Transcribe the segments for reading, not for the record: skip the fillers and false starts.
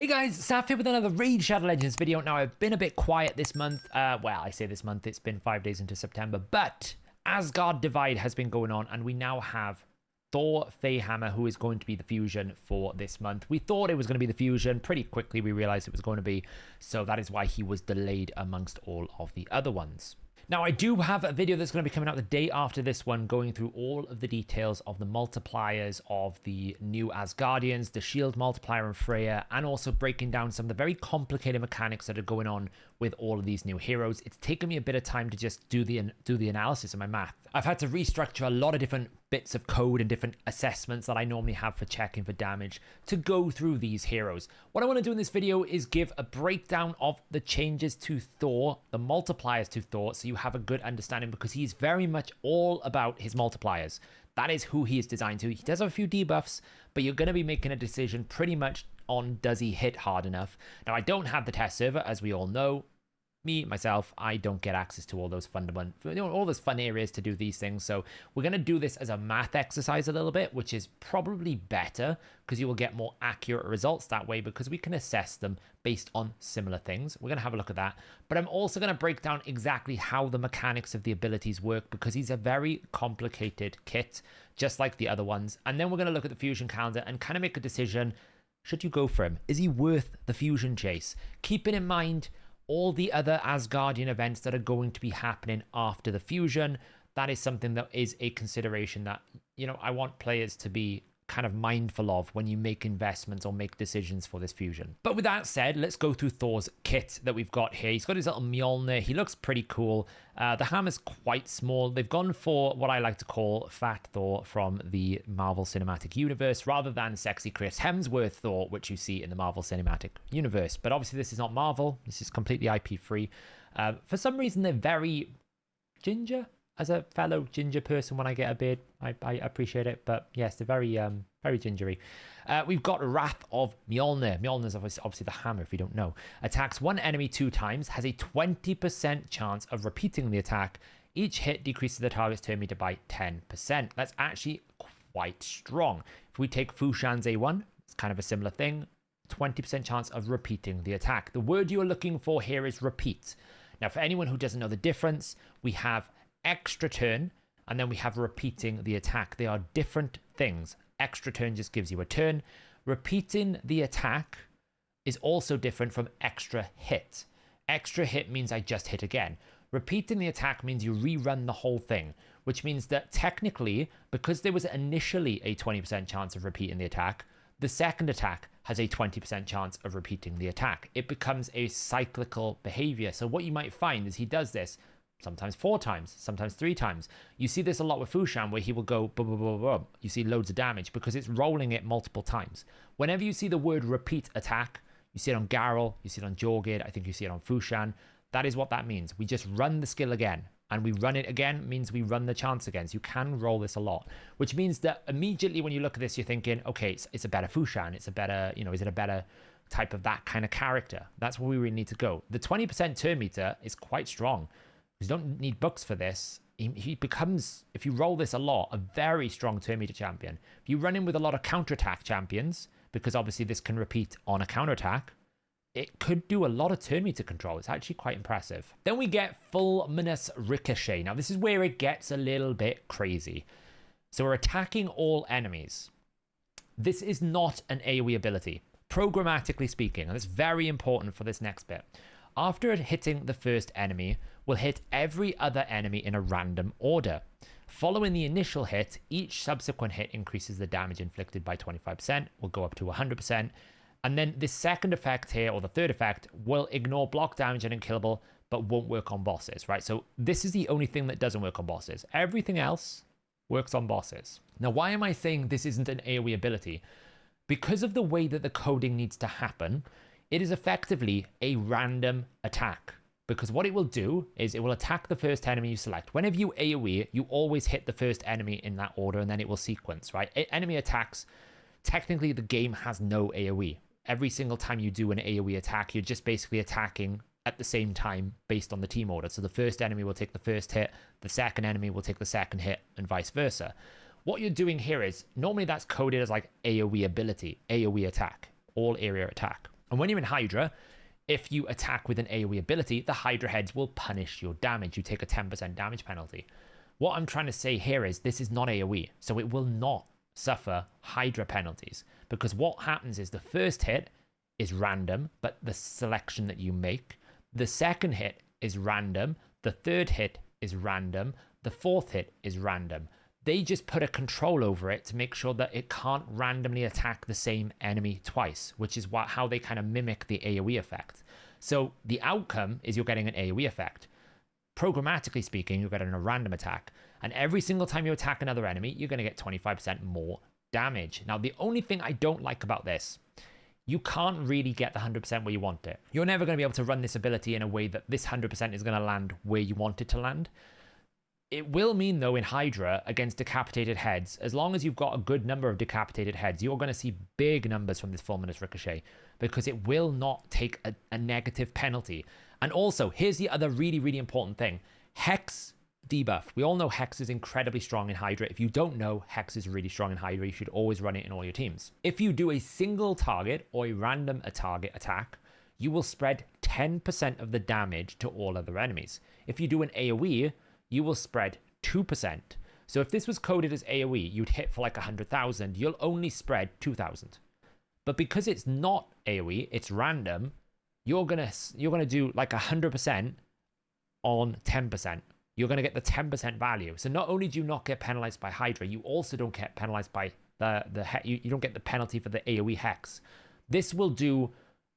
Hey guys, Saf here with another Raid Shadow Legends video. Now, I've been a bit quiet this month. Well, I say this month, it's been 5 days into September, but Asgard Divide has been going on, and we now have Thor Faehammer, who is going to be the fusion for this month. We thought it was going to be the fusion. Pretty quickly, we realized it was going to be, so that is why he was delayed amongst all of the other ones. Now, I do have a video that's going to be coming out the day after this one, going through all of the details of the multipliers of the new Asgardians, the shield multiplier and Freya, and also breaking down some of the very complicated mechanics that are going on with all of these new heroes. It's taken me a bit of time to just do the analysis of my math. I've had to restructure a lot of different bits of code and different assessments that I normally have for checking for damage to go through these heroes. What I want to do in this video is give a breakdown of the changes to Thor, the multipliers to Thor, so you have a good understanding, because he's very much all about his multipliers. That is who he is designed to. He does have a few debuffs, but you're going to be making a decision pretty much on, does he hit hard enough? Now, I don't have the test server, as we all know. Myself, I don't get access to all those fundamental, all those fun areas to do these things. So we're going to do this as a math exercise a little bit, which is probably better because you will get more accurate results that way, because we can assess them based on similar things. We're going to have a look at that. But I'm also going to break down exactly how the mechanics of the abilities work, because he's a very complicated kit, just like the other ones. And then we're going to look at the fusion calendar and kind of make a decision. Should you go for him? Is he worth the fusion chase? Keeping in mind all the other Asgardian events that are going to be happening after the fusion. That is something that is a consideration that, I want players to be kind of mindful of when you make investments or make decisions for this fusion. But with that said, let's go through Thor's kit that we've got here. He's got his little Mjolnir. He looks pretty cool. The hammer's quite small. They've gone for what I like to call Fat Thor from the Marvel Cinematic Universe, rather than Sexy Chris Hemsworth Thor, which you see in the Marvel Cinematic Universe. But obviously this is not Marvel. This is completely IP free. For some reason, they're very ginger. As a fellow ginger person, when I get a beard, I appreciate it. But yes, they're very very gingery. We've got Wrath of Mjolnir. Mjolnir is obviously the hammer, if you don't know. Attacks one enemy 2 times, has a 20% chance of repeating the attack. Each hit decreases the target's turn meter by 10%. That's actually quite strong. If we take Fu Shan's A1, it's kind of a similar thing. 20% chance of repeating the attack. The word you are looking for here is repeat. Now, for anyone who doesn't know the difference, we have extra turn, and then we have repeating the attack. They are different things. Extra turn just gives you a turn. Repeating the attack is also different from extra hit. Extra hit means I just hit again. Repeating the attack means you rerun the whole thing, which means that technically, because there was initially a 20% chance of repeating the attack, the second attack has a 20% chance of repeating the attack. It becomes a cyclical behavior. So what you might find is he does this sometimes 4 times, sometimes 3 times. You see this a lot with Fu Shan, where he will go boom, boom, boom, boom. You see loads of damage because it's rolling it multiple times. Whenever you see the word repeat attack, you see it on Garrel, you see it on Jorgid, I think you see it on Fu Shan. That is what that means. We just run the skill again, and we run it again means we run the chance again. So you can roll this a lot, which means that immediately when you look at this, you're thinking, okay, it's a better Fu Shan. It's a better, is it a better type of that kind of character? That's where we really need to go. The 20% turn meter is quite strong. You don't need books for this. He becomes, if you roll this a lot, a very strong turn meter champion. If you run in with a lot of counterattack champions, because obviously this can repeat on a counterattack, it could do a lot of turn meter control. It's actually quite impressive. Then we get Fulminous Ricochet. Now this is where it gets a little bit crazy. So we're attacking all enemies. This is not an AoE ability, programmatically speaking, and it's very important for this next bit. After hitting the first enemy, we'll hit every other enemy in a random order. Following the initial hit, each subsequent hit increases the damage inflicted by 25%, will go up to 100%. And then the second effect here, or the third effect, will ignore block damage and unkillable, but won't work on bosses, right? So this is the only thing that doesn't work on bosses. Everything else works on bosses. Now, why am I saying this isn't an AoE ability? Because of the way that the coding needs to happen, it is effectively a random attack, because what it will do is it will attack the first enemy you select. Whenever you AoE, you always hit the first enemy in that order, and then it will sequence, right? Enemy attacks, technically the game has no AoE. Every single time you do an AoE attack, you're just basically attacking at the same time based on the team order. So the first enemy will take the first hit, the second enemy will take the second hit, and vice versa. What you're doing here is, normally that's coded as like AoE ability, AoE attack, all area attack. And when you're in Hydra, if you attack with an AoE ability, the Hydra heads will punish your damage. You take a 10% damage penalty. What I'm trying to say here is this is not AoE, so it will not suffer Hydra penalties, because what happens is the first hit is random, but the selection that you make. The second hit is random. The third hit is random. The fourth hit is random. They just put a control over it to make sure that it can't randomly attack the same enemy twice, which is how they kind of mimic the AoE effect. So the outcome is you're getting an AoE effect. Programmatically speaking, you're getting a random attack. And every single time you attack another enemy, you're going to get 25% more damage. Now, the only thing I don't like about this, you can't really get the 100% where you want it. You're never going to be able to run this ability in a way that this 100% is going to land where you want it to land. It will mean, though, in Hydra, against decapitated heads, as long as you've got a good number of decapitated heads, you're going to see big numbers from this Fulminous Ricochet, because it will not take a negative penalty. And also, here's the other really, really important thing. Hex debuff. We all know Hex is incredibly strong in Hydra. If you don't know, Hex is really strong in Hydra. You should always run it in all your teams. If you do a single target or a random target attack, you will spread 10% of the damage to all other enemies. If you do an AoE, you will spread 2%. So if this was coded as AoE, you'd hit for like 100,000, you'll only spread 2,000. But because it's not AoE, it's random, you're gonna do like 100% on 10%. You're gonna get the 10% value. So not only do you not get penalized by Hydra, you also don't get penalized by you don't get the penalty for the AoE Hex. This will do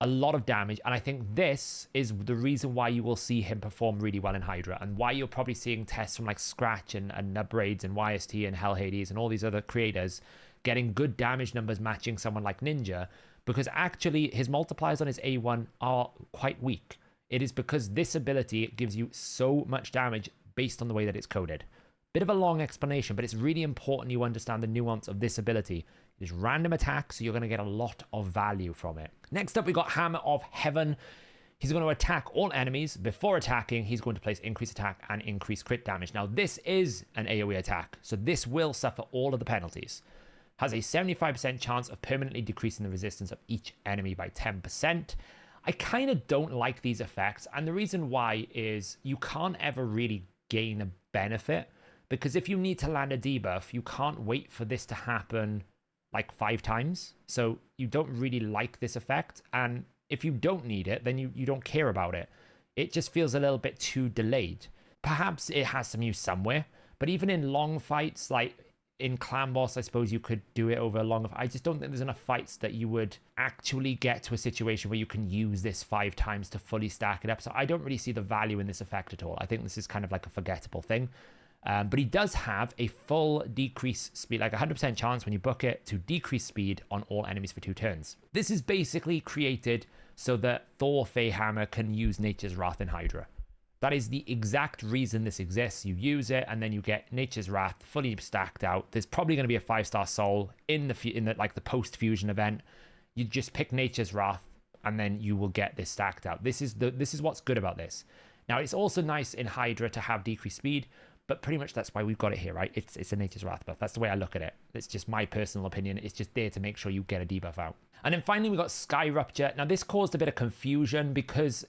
a lot of damage, and I think this is the reason why you will see him perform really well in Hydra, and why you're probably seeing tests from like Scratch and Nubraids and YST and Hell Hades and all these other creators getting good damage numbers matching someone like Ninja, because actually his multipliers on his A1 are quite weak. It is because this ability gives you so much damage based on the way that it's coded. Bit of a long explanation, but it's really important you understand the nuance of this ability. It is random attack, so you're going to get a lot of value from it. Next up, we got Hammer of Heaven. He's going to attack all enemies. Before attacking, he's going to place increased attack and increased crit damage. Now, this is an AoE attack, so this will suffer all of the penalties. Has a 75% chance of permanently decreasing the resistance of each enemy by 10%. I kind of don't like these effects, and the reason why is you can't ever really gain a benefit, because if you need to land a debuff, you can't wait for this to happen like 5 times. So you don't really like this effect. And if you don't need it, then you don't care about it. It just feels a little bit too delayed. Perhaps it has some use somewhere, but even in long fights, like in Clan Boss, I suppose you could do it over a long... I just don't think there's enough fights that you would actually get to a situation where you can use this 5 times to fully stack it up. So I don't really see the value in this effect at all. I think this is kind of like a forgettable thing. But he does have a full decrease speed, like 100% chance when you book it to decrease speed on all enemies for 2 turns. This is basically created so that Thor Faehammer can use Nature's Wrath in Hydra. That is the exact reason this exists. You use it, and then you get Nature's Wrath fully stacked out. There's probably going to be a 5-star soul in the like the post fusion event. You just pick Nature's Wrath, and then you will get this stacked out. This is what's good about this. Now, it's also nice in Hydra to have decreased speed, but pretty much that's why we've got it here, right? It's a Nature's Wrath buff. That's the way I look at it. It's just my personal opinion. It's just there to make sure you get a debuff out. And then finally, we got Sky Rupture. Now, this caused a bit of confusion because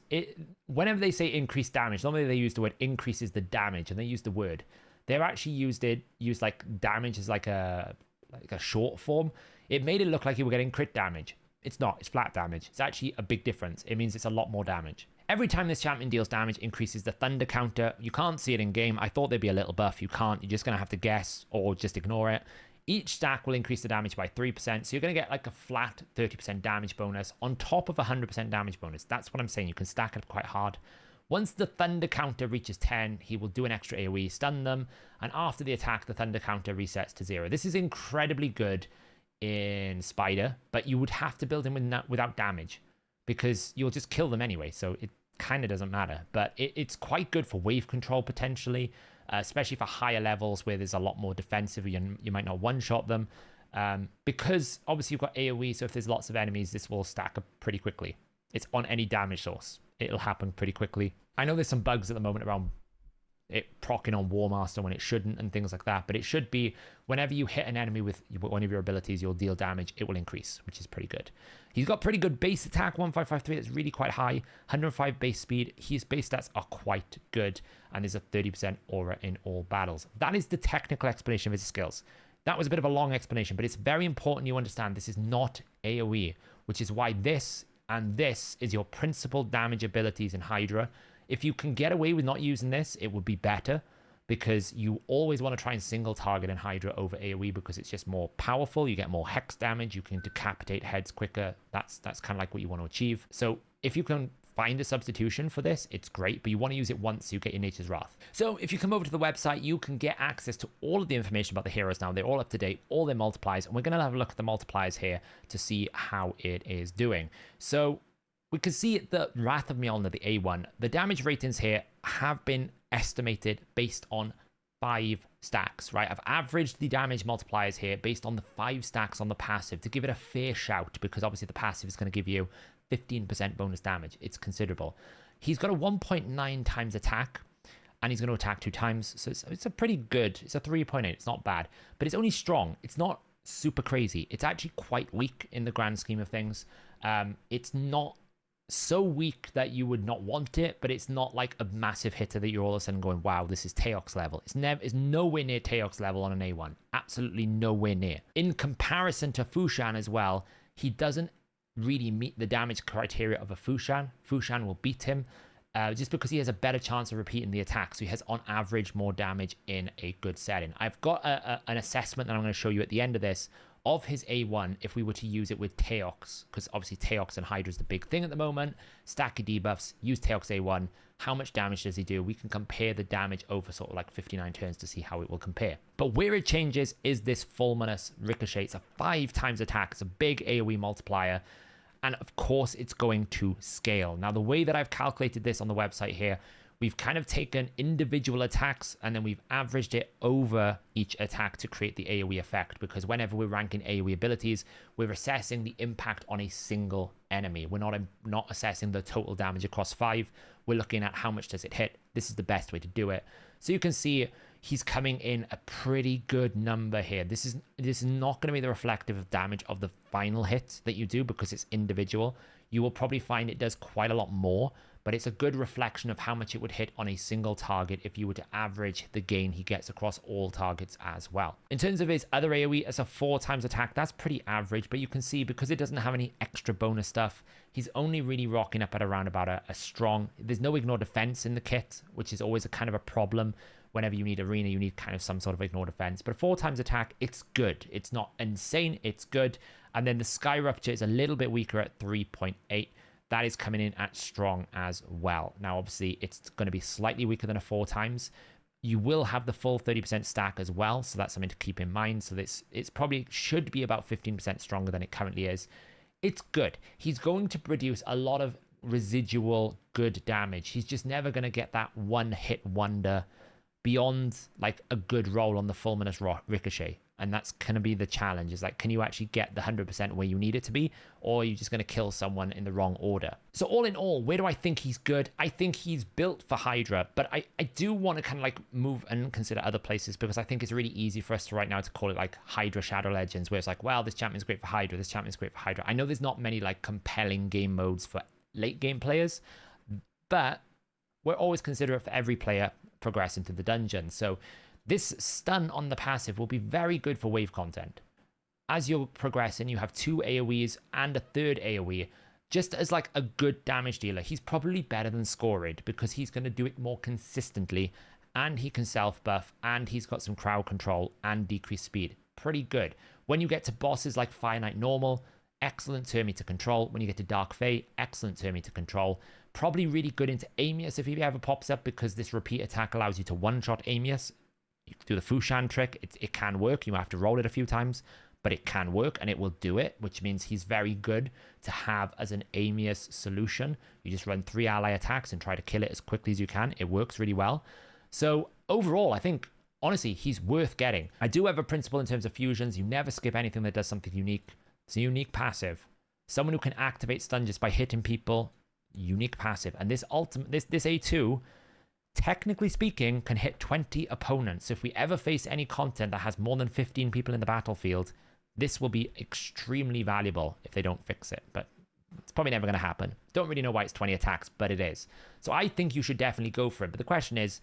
whenever they say increased damage, normally they use the word increases the damage, and they use the word. They're actually used like damage as like a short form. It made it look like you were getting crit damage. It's not. It's flat damage. It's actually a big difference. It means it's a lot more damage. Every time this champion deals damage, increases the thunder counter. You can't see it in game. I thought there'd be a little buff. You can't. You're just going to have to guess or just ignore it. Each stack will increase the damage by 3%. So you're going to get like a flat 30% damage bonus on top of a 100% damage bonus. That's what I'm saying. You can stack it quite hard. Once the thunder counter reaches 10, he will do an extra AoE, stun them. And after the attack, the thunder counter resets to 0. This is incredibly good in Spider, but you would have to build him without damage, because you'll just kill them anyway, so it kind of doesn't matter. But it's quite good for wave control potentially, especially for higher levels where there's a lot more defensive. You might not one-shot them, because obviously you've got AoE, so if there's lots of enemies, this will stack up pretty quickly. It's on any damage source. It'll happen pretty quickly. I know there's some bugs at the moment around it proccing on War Master when it shouldn't and things like that. But it should be whenever you hit an enemy with one of your abilities, you'll deal damage, it will increase, which is pretty good. He's got pretty good base attack, 1553, that's really quite high. 105 base speed, his base stats are quite good, and there's a 30% aura in all battles. That is the technical explanation of his skills. That was a bit of a long explanation, but it's very important you understand this is not AoE, which is why this and this is your principal damage abilities in Hydra. If you can get away with not using this, it would be better, because you always want to try and single target in Hydra over AoE because it's just more powerful. You get more hex damage. You can decapitate heads quicker. That's kind of like what you want to achieve. So if you can find a substitution for this, it's great, but you want to use it once so you get your Nature's Wrath. So if you come over to the website, you can get access to all of the information about the heroes now. They're all up to date, all their multipliers, and we're going to have a look at the multipliers here to see how it is doing. So we can see the Wrath of Mjolnir, the A1. The damage ratings here have been estimated based on 5 stacks, right? I've averaged the damage multipliers here based on the 5 stacks on the passive to give it a fair shout, because obviously the passive is going to give you 15% bonus damage. It's considerable. He's got a 1.9 times attack, and he's going to attack 2 times. So it's a pretty good, it's a 3.8. It's not bad, but it's only strong. It's not super crazy. It's actually quite weak in the grand scheme of things. It's not so weak that you would not want it, but it's not like a massive hitter that you're all of a sudden going, wow, this is Teox level. It's nowhere near Teox level on an A1. Absolutely nowhere near. In comparison to Fushan as well, he doesn't really meet the damage criteria of a Fushan. Fushan will beat him just because he has a better chance of repeating the attack. So he has on average more damage in a good setting. I've got an assessment that I'm going to show you at the end of this of his A1 if we were to use it with Teox, because obviously Teox and Hydra is the big thing at the moment. Stack your debuffs, use Teox A1. How much damage does he do? We can compare the damage over sort of like 59 turns to see how it will compare. But where it changes is this Fulminous Ricochet. It's a 5 times attack. It's a big AoE multiplier. And of course, it's going to scale. Now, the way that I've calculated this on the website here, we've kind of taken individual attacks and then we've averaged it over each attack to create the AoE effect, because whenever we're ranking AoE abilities, we're assessing the impact on a single enemy. We're not assessing the total damage across 5. We're looking at how much does it hit. This is the best way to do it. So you can see he's coming in a pretty good number here. This is not going to be the reflective of damage of the final hit that you do, because it's individual. You will probably find it does quite a lot more, but it's a good reflection of how much it would hit on a single target if you were to average the gain he gets across all targets as well. In terms of his other AoE, as a 4 times attack, that's pretty average, but you can see because it doesn't have any extra bonus stuff, he's only really rocking up at around about a strong. There's no ignore defense in the kit, which is always a kind of a problem. Whenever you need arena, you need kind of some sort of ignore defense. But 4 times attack, it's good. It's not insane, it's good. And then the Sky Rupture is a little bit weaker at 3.8. That is coming in at strong as well. Now, obviously, it's going to be slightly weaker than a 4 times. You will have the full 30% stack as well, so that's something to keep in mind. So it's probably should be about 15% stronger than it currently is. It's good. He's going to produce a lot of residual good damage. He's just never going to get that one-hit wonder beyond like a good roll on the Fulminous Ricochet. And that's going to be the challenge, is like, can you actually get the 100% where you need it to be, or are you just going to kill someone in the wrong order? So all in all, where do I think he's good? I think he's built for Hydra, but I do want to kind of like move and consider other places, because I think it's really easy for us to right now to call it like Hydra Shadow Legends, where it's like, well, this champion's great for Hydra, this champion's great for Hydra. I know there's not many like compelling game modes for late game players, but we're always considerate for every player progressing through the dungeon. So this stun on the passive will be very good for wave content. As you're progressing, you have 2 AoEs and a 3rd AoE, just as like a good damage dealer. He's probably better than Scorid, because he's going to do it more consistently, and he can self-buff, and he's got some crowd control and decreased speed. Pretty good. When you get to bosses like Fire Knight Normal, excellent turn meter control. When you get to Dark Fae, excellent turn meter control. Probably really good into Amius if he ever pops up, because this repeat attack allows you to one-shot Amius. You can do the Fushan trick. It can work. You have to roll it a few times, but it can work, and it will do it, which means he's very good to have as an Amius solution. You just run 3 ally attacks and try to kill it as quickly as you can. It works really well. So overall, I think, honestly, he's worth getting. I do have a principle in terms of fusions. You never skip anything that does something unique. It's a unique passive. Someone who can activate stun just by hitting people, unique passive. And this A2 technically speaking, can hit 20 opponents. So if we ever face any content that has more than 15 people in the battlefield, this will be extremely valuable if they don't fix it. But it's probably never going to happen. Don't really know why it's 20 attacks, but it is. So I think you should definitely go for it. But the question is,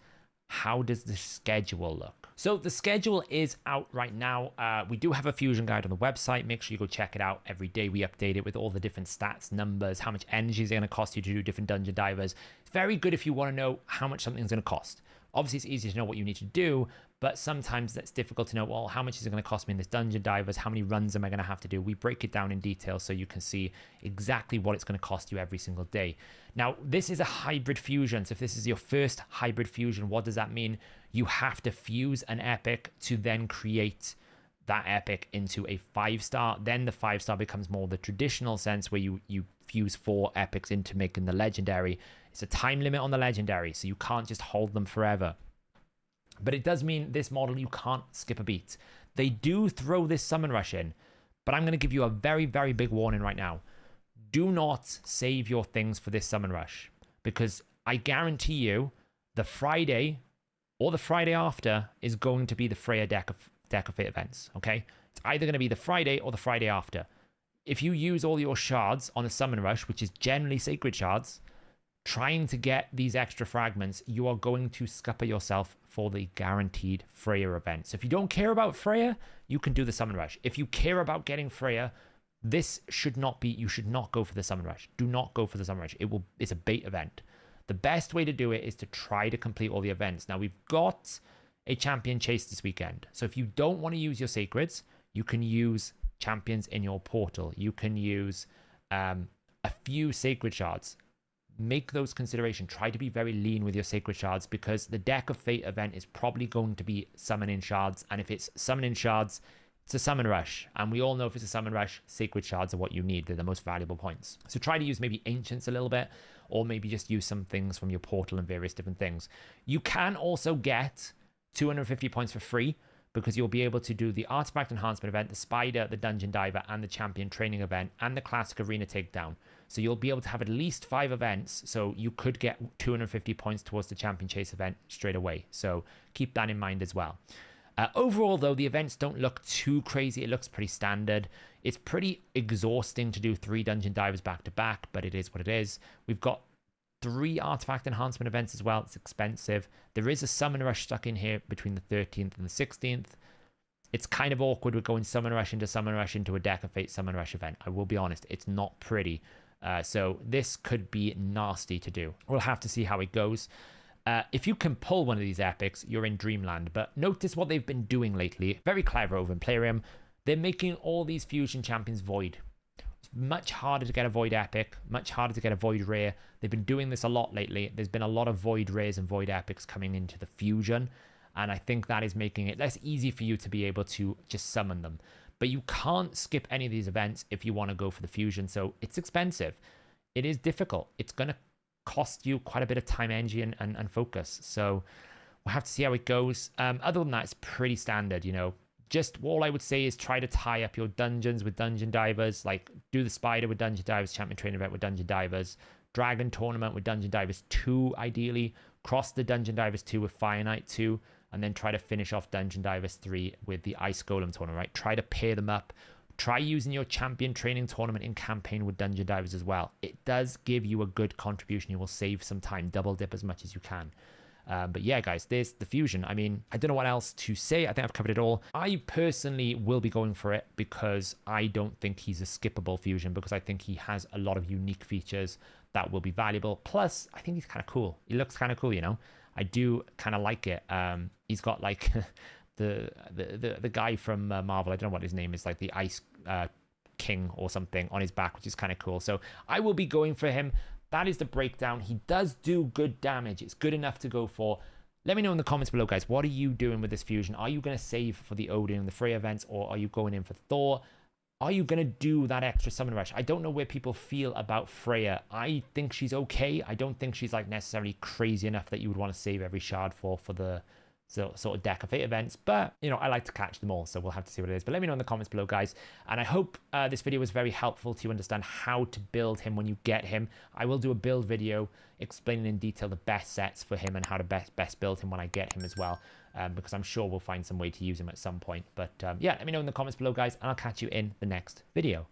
how does the schedule look? So the schedule is out right now. We do have a fusion guide on the website. Make sure you go check it out. Every day we update it with all the different stats, numbers, how much energy is going to cost you to do different dungeon divers. It's very good if you want to know how much something's going to cost. Obviously, it's easy to know what you need to do, but sometimes that's difficult to know, well, how much is it going to cost me in this dungeon divers? How many runs am I going to have to do? We break it down in detail so you can see exactly what it's going to cost you every single day. Now, this is a hybrid fusion. So if this is your first hybrid fusion, what does that mean? You have to fuse an epic to then create that epic into a 5-star. Then the 5-star becomes more the traditional sense where you fuse 4 epics into making the legendary. It's a time limit on the legendary, so you can't just hold them forever. But it does mean this model, you can't skip a beat. They do throw this summon rush in, but I'm going to give you a very, very big warning right now. Do not save your things for this summon rush, because I guarantee you the Friday or the Friday after is going to be the Freya deck of Fate events, okay? It's either going to be the Friday or the Friday after. If you use all your shards on a summon rush, which is generally sacred shards, trying to get these extra fragments, you are going to scupper yourself for the guaranteed Freya event. So if you don't care about Freya, you can do the summon rush. If you care about getting Freya, this should not be, you should not go for the summon rush. Do not go for the summon rush. It's a bait event. The best way to do it is to try to complete all the events. Now we've got a champion chase this weekend. So if you don't want to use your sacreds, you can use champions in your portal. You can use a few sacred shards. Make those considerations. Try to be very lean with your sacred shards, because the deck of Fate event is probably going to be summoning shards. And if it's summoning shards, it's a summon rush. And we all know if it's a summon rush, sacred shards are what you need. They're the most valuable points. So try to use maybe ancients a little bit, or maybe just use some things from your portal and various different things. You can also get 250 points for free, because you'll be able to do the artifact enhancement event, the spider, the dungeon diver, and the champion training event, and the classic arena takedown. So you'll be able to have at least 5 events. So you could get 250 points towards the champion chase event straight away. So keep that in mind as well. Overall, though, the events don't look too crazy. It looks pretty standard. It's pretty exhausting to do 3 dungeon divers back to back, but it is what it is. We've got 3 artifact enhancement events as well. It's expensive. There is a summon rush stuck in here between the 13th and the 16th. It's kind of awkward with going summon rush into a deck of Fate summon rush event. I will be honest, it's not pretty. So this could be nasty to do. We'll have to see how it goes. If you can pull one of these epics, you're in dreamland. But notice what they've been doing lately. Very clever over in Plarium. They're making all these fusion champions void. It's much harder to get a void epic, much harder to get a void rare. They've been doing this a lot lately. There's been a lot of void rares and void epics coming into the fusion, and I think that is making it less easy for you to be able to just summon them. But you can't skip any of these events if you want to go for the fusion, so it's expensive. It is difficult. It's going to cost you quite a bit of time, energy, and focus. So we'll have to see how it goes. Other than that, it's pretty standard, you know. Just all I would say is try to tie up your dungeons with dungeon divers, like do the spider with dungeon divers, champion training event with dungeon divers, dragon tournament with dungeon divers 2 ideally, cross the dungeon divers 2 with Fire Knight 2, and then try to finish off dungeon divers 3 with the ice golem tournament, right? Try to pair them up. Try using your champion training tournament in campaign with dungeon divers as well. It does give you a good contribution. You will save some time, double dip as much as you can. But yeah, guys, there's the fusion. I mean, I don't know what else to say. I think I've covered it all. I personally will be going for it because I don't think he's a skippable fusion, because I think he has a lot of unique features that will be valuable. Plus, I think he's kind of cool. He looks kind of cool, you know? I do kind of like it. He's got like the guy from Marvel, I don't know what his name is, like the Ice King or something on his back, which is kind of cool. So I will be going for him. That is the breakdown. He does do good damage. It's good enough to go for. Let me know in the comments below, guys. What are you doing with this fusion? Are you going to save for the Odin and the Freya events, or are you going in for Thor? Are you going to do that extra summon rush? I don't know where people feel about Freya. I think she's okay. I don't think she's like necessarily crazy enough that you would want to save every shard for the sort of deck of fate events, but you know, I like to catch them all, so we'll have to see what it is. But let me know in the comments below, guys, and I hope this video was very helpful to understand how to build him when you get him. I will do a build video explaining in detail the best sets for him and how to best build him when I get him as well, because I'm sure we'll find some way to use him at some point. But yeah, let me know in the comments below, guys, and I'll catch you in the next video.